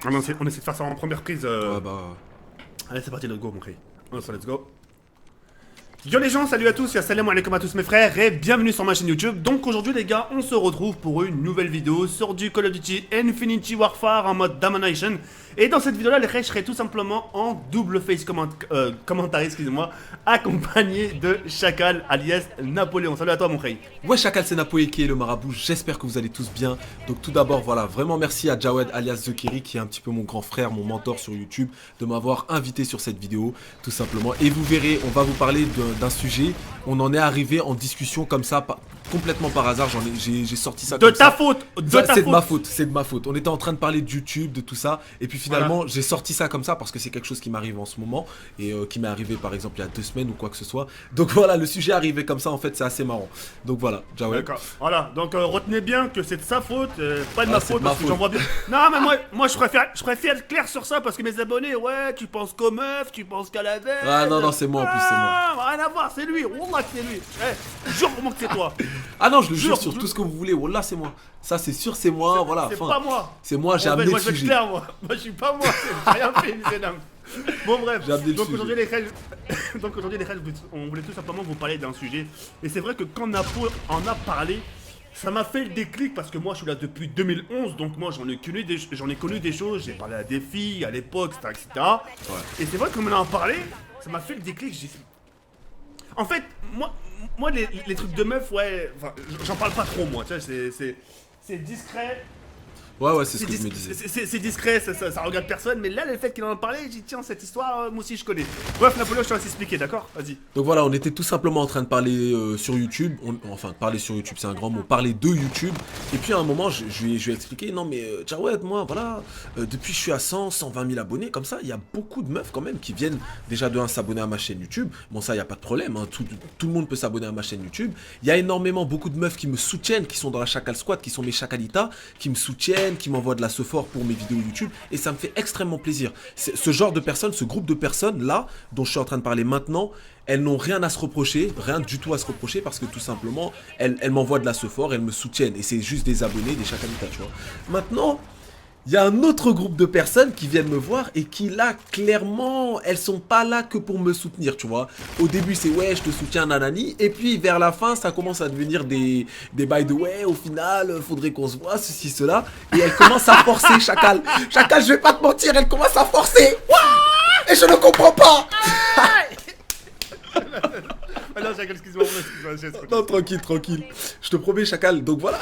Ah non, on essaie de faire ça en première prise. Ouais, bah. Allez, c'est parti, let's go, mon frère. Let's go. Yo les gens, salut à tous, et salam alaikum à tous mes frères et bienvenue sur ma chaîne YouTube. Donc aujourd'hui les gars, on se retrouve pour une nouvelle vidéo sur du Call of Duty Infinity Warfare en mode Domination. Et dans cette vidéo là, les frères, je serai tout simplement en double face commentaire, excusez-moi, accompagné de Chacal alias Napoléon. Salut à toi mon frère. Ouais, Chacal, c'est Napoé qui est le marabout. J'espère que vous allez tous bien. Donc tout d'abord, voilà, vraiment merci à Jawed alias Zekiri qui est un petit peu mon grand frère, mon mentor sur YouTube, de m'avoir invité sur cette vidéo, tout simplement. Et vous verrez, on va vous parler d'un sujet. On en est arrivé en discussion comme ça, complètement par hasard. J'ai sorti ça De comme ta ça. faute. C'est de ma faute, c'est de ma faute. On était en train de parler de YouTube, de tout ça, et puis finalement Voilà. j'ai sorti ça comme ça parce que c'est quelque chose qui m'arrive en ce moment et qui m'est arrivé par exemple il y a 2 semaines ou quoi que ce soit. Donc voilà, le sujet est arrivé comme ça en fait, c'est assez marrant. Donc voilà, Jawed. D'accord. Voilà, donc retenez bien que c'est de sa faute, pas de ma c'est faute de ma parce que faute. j'en vois bien. Non mais moi je préfère être clair sur ça parce que mes abonnés, ouais, tu penses qu'aux meufs, tu penses qu'à la veille. Ah non, c'est moi en plus, c'est moi. Ah, rien à voir, c'est lui, Wallah que c'est lui. Jure pour moi que c'est toi. Ah non, je le jure Jure, sur jure. tout ce que vous voulez. Wallah, c'est moi. Ça, c'est sûr, c'est moi. Voilà. C'est Enfin, pas moi. c'est moi, j'ai Bon, amené moi le je vais être sujet. clair, moi je suis pas moi, j'ai rien fait, monsieur dame. Bon bref, J'ai amené le donc sujet. aujourd'hui les frères, donc aujourd'hui les frères, on voulait tout simplement vous parler d'un sujet. Et c'est vrai que quand Napo en a parlé, ça m'a fait le déclic parce que moi je suis là depuis 2011, donc moi j'en ai connu des choses, j'ai parlé à des filles à l'époque, etc. Ouais. Et c'est vrai que comme on en a parlé, ça m'a fait le déclic, en fait, moi les trucs de meuf, ouais, enfin, j'en parle pas trop moi, tu vois, c'est discret. Ouais, c'est ce que je me disais. C'est discret, ça regarde personne, mais là, le fait qu'il en a parlé, j'ai dit tiens, cette histoire, moi aussi je connais. Bref, Napoléon, je te laisse expliquer, d'accord? Vas-y. Donc voilà, on était tout simplement en train de parler sur YouTube. Enfin, parler sur YouTube, c'est un grand mot. Parler de YouTube. Et puis à un moment, je lui ai expliqué, non mais Jawed, moi, voilà, depuis je suis à 120 000 abonnés, comme ça, il y a beaucoup de meufs quand même qui viennent déjà de 1 s'abonner à ma chaîne YouTube. Bon, ça, il n'y a pas de problème, hein, tout le monde peut s'abonner à ma chaîne YouTube. Il y a énormément, beaucoup de meufs qui me soutiennent, qui sont dans la Chacal Squad, qui sont mes Chacalitas, qui me soutiennent, qui m'envoient de la sephore pour mes vidéos YouTube. Et ça me fait extrêmement plaisir. Ce genre de personnes, ce groupe de personnes là, dont je suis en train de parler maintenant, elles n'ont rien à se reprocher, rien du tout à se reprocher parce que tout simplement, elles m'envoient de la sephore, elles me soutiennent. Et c'est juste des abonnés, des Chacalitas, tu vois. Maintenant, il y a un autre groupe de personnes qui viennent me voir et qui là, clairement, elles sont pas là que pour me soutenir, tu vois. Au début, c'est ouais, je te soutiens, nanani. Et puis, vers la fin, ça commence à devenir des bails de ouais, au final, faudrait qu'on se voit, ceci, cela. Et elles commencent à forcer, Chacal. Chacal, je vais pas te mentir, elles commencent à forcer. Et je ne comprends pas. Ah non, Chacal, excuse-moi, Non, tranquille. Je te promets, Chacal. Donc voilà.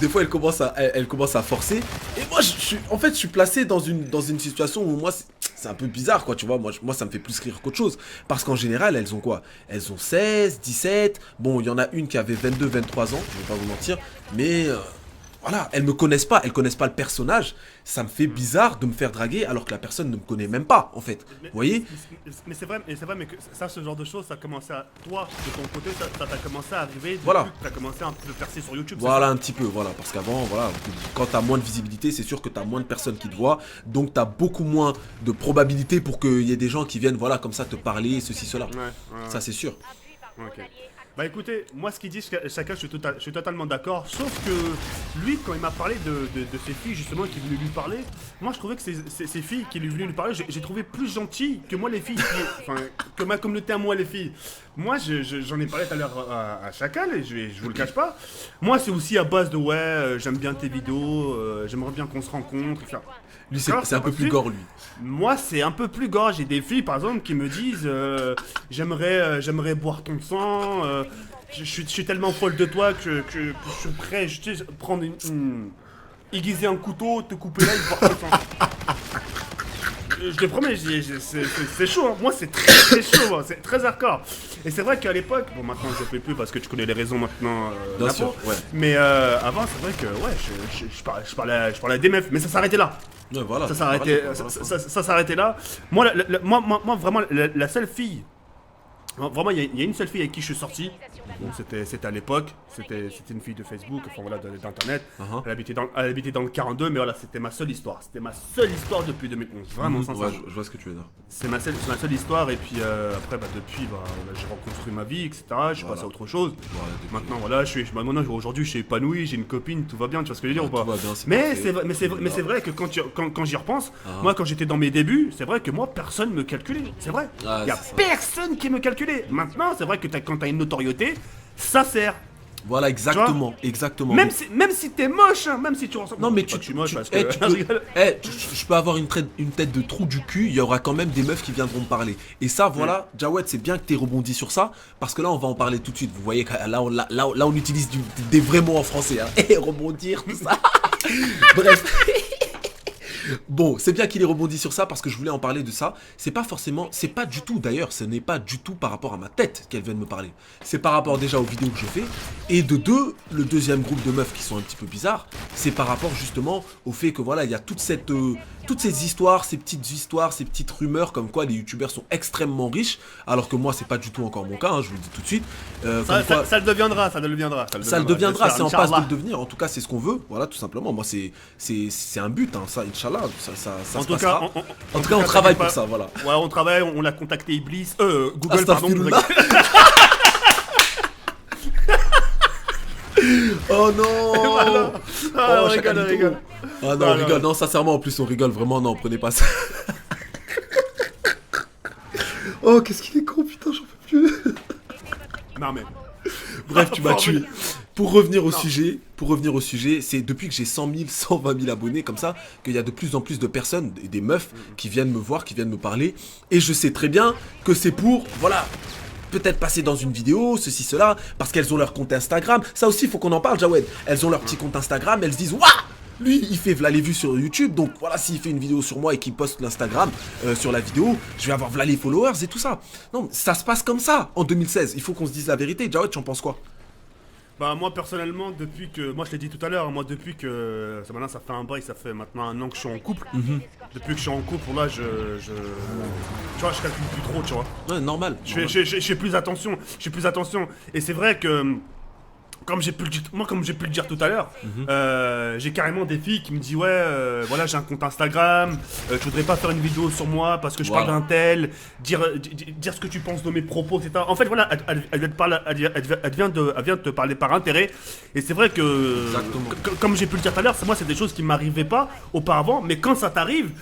Des fois, elle commence à forcer. Et moi, en fait, je suis placé dans une situation où moi, c'est un peu bizarre, quoi, tu vois. Moi, ça me fait plus rire qu'autre chose. Parce qu'en général, elles ont quoi? Elles ont 16, 17. Bon, il y en a une qui avait 22, 23 ans. Je vais pas vous mentir. Mais voilà, elles me connaissent pas. Elles connaissent pas le personnage. Ça me fait bizarre de me faire draguer alors que la personne ne me connaît même pas, en fait. Vous voyez? Mais c'est vrai, mais que ça, ce genre de choses, ça a commencé à. Toi, de ton côté, ça t'a commencé à arriver depuis Voilà. que t'as commencé un peu percer sur YouTube. Voilà, un petit peu, voilà, parce qu'avant, voilà, quand t'as moins de visibilité, c'est sûr que t'as moins de personnes qui te voient, donc t'as beaucoup moins de probabilité pour qu'il y ait des gens qui viennent, voilà, comme ça te parler, ceci, cela. Ouais. Ça, c'est sûr. Ok. Bah écoutez, moi ce qu'il dit, chacun, je suis totalement d'accord. Sauf que lui, quand il m'a parlé de ces filles justement qui venaient lui parler, moi je trouvais que ces filles qui lui venaient lui parler, j'ai trouvé plus gentilles que moi les filles, enfin que ma communauté à moi les filles. Moi j'en ai parlé tout à l'heure à Chacal et je vous le cache pas. Moi c'est aussi à base de ouais, j'aime bien tes vidéos, j'aimerais bien qu'on se rencontre, etc. Lui, c'est un peu plus gore, lui. Moi, c'est un peu plus gore. J'ai des filles, par exemple, qui me disent j'aimerais boire ton sang. Je suis tellement folle de toi que je suis prêt je sais, prendre aiguiser un couteau, te couper l'œil, boire ton sang. Je te promets, c'est chaud. Hein. Moi, c'est très chaud. Hein. C'est très hardcore. Et c'est vrai qu'à l'époque, bon, maintenant je ne fais plus parce que tu connais les raisons maintenant. Bien sûr, ouais. Mais avant, c'est vrai que ouais, je parlais à des meufs, mais ça s'arrêtait là. Ouais, voilà. Ça s'arrêtait là. Moi, vraiment, la seule fille Vraiment, il y a une seule fille avec qui je suis sorti. Bon, c'était à l'époque. C'était une fille de Facebook, enfin voilà, d'internet. Elle habitait dans le 42, mais voilà, c'était ma seule histoire. C'était ma seule histoire depuis 2011. Vraiment, sincèrement. Ouais, je vois ce que tu veux dire. C'est ma seule histoire. Et puis après, depuis, j'ai reconstruit ma vie, etc. Je suis passé à autre chose. Maintenant, voilà, aujourd'hui, je suis épanoui, j'ai une copine, tout va bien. Tu vois ce que je veux dire ou pas? Tout va bien, Mais c'est vrai que quand j'y repense, moi, quand j'étais dans mes débuts, c'est vrai que moi, personne me calculait. C'est vrai. Il y a personne qui me calculait. Maintenant, c'est vrai que quand t'as une notoriété, ça sert. Voilà, exactement, exactement. Même si t'es moche, hein, même si tu ressembles. Non, mais tu es moche parce eh, que. je peux avoir une tête de trou du cul, il y aura quand même des meufs qui viendront me parler. Et ça, voilà, Jawed, c'est bien que t'aies rebondi sur ça, parce que là, on va en parler tout de suite. Vous voyez, là, on utilise des vrais mots en français. Hein. Et rebondir, tout ça. Bref. Bon, c'est bien qu'il ait rebondi sur ça parce que je voulais en parler de ça. C'est pas du tout d'ailleurs, ce n'est pas du tout par rapport à ma tête qu'elle vient de me parler. C'est par rapport déjà aux vidéos que je fais. Et de deux, le deuxième groupe de meufs qui sont un petit peu bizarres, c'est par rapport justement au fait que voilà, il y a toutes ces histoires, ces petites rumeurs comme quoi les youtubeurs sont extrêmement riches, alors que moi c'est pas du tout encore mon cas, hein, je vous le dis tout de suite. Ça le deviendra, ça le deviendra. C'est en passe de le devenir, en tout cas c'est ce qu'on veut, voilà tout simplement. Moi c'est un but, hein, ça, Inch'Allah, ça se passera. En tout cas on travaille pour ça, voilà. Ouais, on travaille, on a contacté Iblis, Google, pardon. Oh non. Voilà. Oh, on rigole. Ah non, on rigole, non, sincèrement, en plus on rigole, vraiment, non, prenez pas ça. Oh, qu'est-ce qu'il est con, putain, j'en peux plus. Non mais... Bref, tu m'as tué. Pour revenir au sujet, c'est depuis que j'ai 100 000, 120 000 abonnés comme ça, qu'il y a de plus en plus de personnes, des meufs, qui viennent me voir, qui viennent me parler. Et je sais très bien que c'est pour, voilà, peut-être passer dans une vidéo, ceci, cela, parce qu'elles ont leur compte Instagram. Ça aussi, il faut qu'on en parle, Jawed. Elles ont leur petit compte Instagram, elles se disent, waouh, lui, il fait v'là les vues sur YouTube, donc voilà, s'il fait une vidéo sur moi et qu'il poste l'Instagram sur la vidéo, je vais avoir v'là les followers et tout ça. Non, ça se passe comme ça en 2016. Il faut qu'on se dise la vérité. Jawed, tu en penses quoi? Bah moi personnellement, depuis que... Moi je l'ai dit tout à l'heure, moi depuis que... Maintenant ça fait un break, ça fait maintenant un an que je suis en couple. Depuis que je suis en couple, là tu vois, je calcule plus trop, tu vois. Ouais, normal. Je fais plus attention, Et c'est vrai que... Comme j'ai pu le dire tout à l'heure, j'ai carrément des filles qui me disent voilà, j'ai un compte Instagram, tu voudrais pas faire une vidéo sur moi parce que je parle d'un tel, dire ce que tu penses de mes propos, etc. En fait voilà, elle vient de te parler par intérêt, et c'est vrai que comme j'ai pu le dire tout à l'heure, c'est des choses qui m'arrivaient pas auparavant, mais quand ça t'arrive,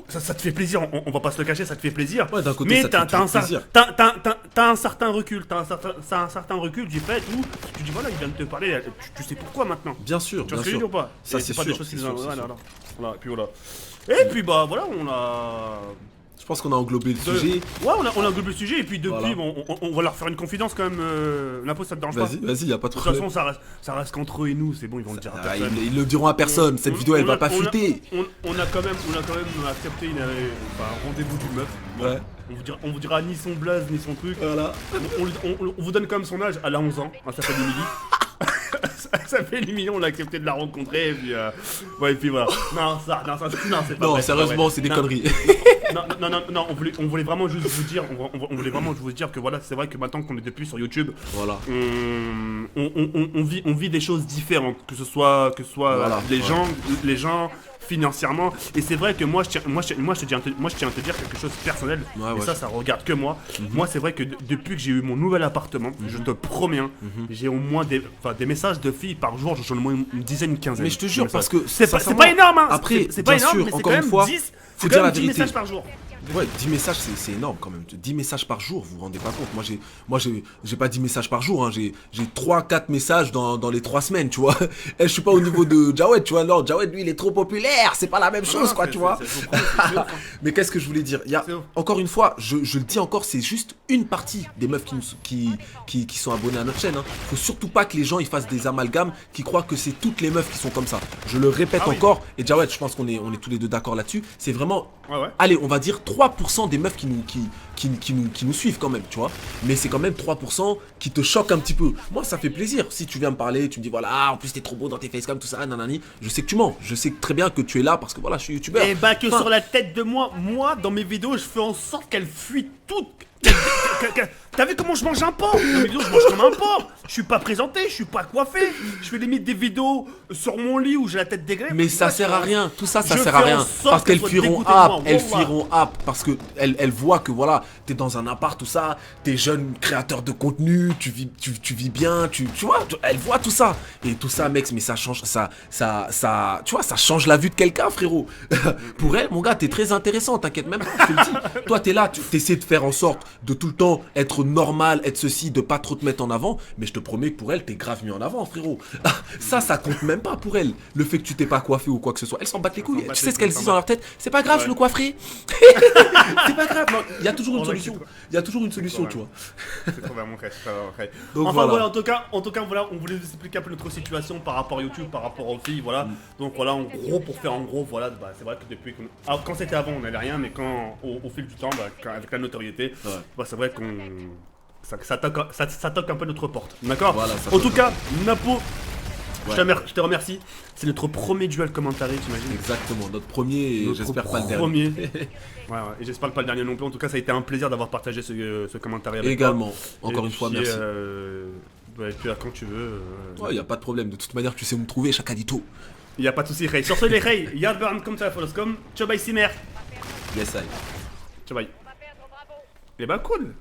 ça te fait plaisir, on va pas se le cacher, ça te fait plaisir. Ouais, d'un côté, mais ça te fait plaisir. T'as un certain recul, du fait où tu dis voilà, il vient de te parler, tu sais pourquoi maintenant. Bien sûr, tu vois ce que je veux dire ou pas? Ça c'est pas sûr. Des choses qui voilà, et puis voilà. Et puis bah voilà, on a... Je pense qu'on a englobé le sujet. Ouais, on a englobé le sujet, et puis depuis, on va leur faire une confidence quand même. L'impôt, ça te dérange pas? Vas-y, y'a pas de De toute problème. façon, ça reste qu'entre eux et nous, c'est bon, ils vont le dire à personne. Ils le diront à personne, cette vidéo elle va pas fuiter. On a quand même accepté un rendez-vous d'une meuf. Ouais. On vous dira ni son blaze, ni son truc. Voilà. On vous donne quand même son âge, elle a 11 ans, ça s'appelle Emily. Ça fait 10 millions, on a accepté de la rencontrer, et puis ouais, et puis voilà. Non, c'est pas Non, vrai, sérieusement, c'est des conneries. Non, on voulait vraiment juste vous dire, on voulait vraiment vous dire que voilà, c'est vrai que maintenant qu'on est depuis sur YouTube, voilà, on vit des choses différentes, que ce soit voilà, les gens financièrement, et c'est vrai que moi je tiens à te dire quelque chose de personnel, et ça regarde que moi. Moi c'est vrai que depuis que j'ai eu mon nouvel appartement, je te promets, j'ai au moins des messages de filles par jour, j'en ai au moins une dizaine, une quinzaine. Mais je te jure, parce que c'est pas énorme, hein. Après, c'est pas énorme, sûr, mais c'est encore quand une même fois, 10, faut dire la 10 vérité. messages par jour. Ouais, 10 messages, c'est énorme quand même. 10 messages par jour, vous vous rendez pas compte. Moi, j'ai pas 10 messages par jour, hein. J'ai 3-4 messages dans les 3 semaines, tu vois. Et je suis pas au niveau de Jawed, tu vois. Non, Jawed, lui, il est trop populaire. C'est pas la même chose, quoi, tu vois. Mais qu'est-ce que je voulais dire? Il y a, encore une fois, je le dis encore, c'est juste une partie des meufs qui sont abonnées à notre chaîne, hein. Faut surtout pas que les gens ils fassent des amalgames, qui croient que c'est toutes les meufs qui sont comme ça. Je le répète encore, et Jawed, je pense qu'on est tous les deux d'accord là-dessus. C'est vraiment, allez, on va dire 3% des meufs qui nous suivent quand même, tu vois. Mais c'est quand même 3% qui te choquent un petit peu. Moi, ça fait plaisir. Si tu viens me parler, tu me dis, voilà, en plus, t'es trop beau dans tes facecam, tout ça, nanani. Je sais que tu mens. Je sais très bien que tu es là parce que, voilà, je suis youtubeur. Et bah, que sur la tête de moi, dans mes vidéos, je fais en sorte qu'elles fuient toutes. T'as vu comment je mange un porc? Dans mes vidéos, je mange comme un porc. Je suis pas présenté, je suis pas coiffé. Je fais limite des vidéos sur mon lit où j'ai la tête dégrée. Mais ça sert à rien, tout ça, ça Je sert à fais rien. en sorte Parce qu'elles qu'elles soient fuiront dégoûtées de app, moi, elles wallah. fuiront app. Parce que elles voient que voilà, t'es dans un appart, tout ça, t'es jeune créateur de contenu, tu vis bien, tu vois, elles voient tout ça. Et tout ça, mec, mais ça change, tu vois, ça change la vue de quelqu'un, frérot. Pour elle, mon gars, t'es très intéressant, t'inquiète même pas, je te le dis. Toi, t'es là, tu essaies de faire en sorte de tout le temps être normal, être ceci, de pas trop te mettre en avant. Mais je te promets que pour elle, t'es grave mis en avant, frérot. Ça compte même pas pour elle. Le fait que tu t'es pas coiffé ou quoi que ce soit. Elles s'en battent les couilles. Tu sais ce qu'elles disent dans leur tête? C'est pas grave, je le coifferai. C'est pas grave. Non, il y a toujours une solution. Il y a toujours une solution, tu vois. C'est trop vraiment vrai, c'est trop vraiment vrai. Donc Enfin voilà. voilà, en tout cas, voilà, on voulait vous expliquer un peu notre situation par rapport à YouTube, par rapport aux filles, voilà. Donc voilà, en gros, pour faire en gros, voilà, bah, c'est vrai que depuis qu'on... Alors, quand c'était avant, on n'avait rien, mais quand, au fil du temps, bah, avec la notoriété, Ouais. bah, c'est vrai qu'on... Ça toque un peu notre porte, d'accord? Voilà, ça en toque tout un cas, Napo, Ouais. je te remercie. C'est notre premier duel commentaire, t'imagines? Exactement, notre premier et Notre j'espère pas le dernier. premier. Ouais, et j'espère pas le dernier non plus. En tout cas, ça a été un plaisir d'avoir partagé ce commentaire avec Également, toi. encore Et une fois, puis, merci. Et puis quand tu veux. Ouais, y a pas de problème. De toute manière, tu sais où me trouver, Chakadito. Il y a pas de souci, Ray. Sur ce, les Ray, Yardburn comme ça, Foloscom. Ciao, bye, Simer. Yes, I. Ciao, bye. Et bah, cool.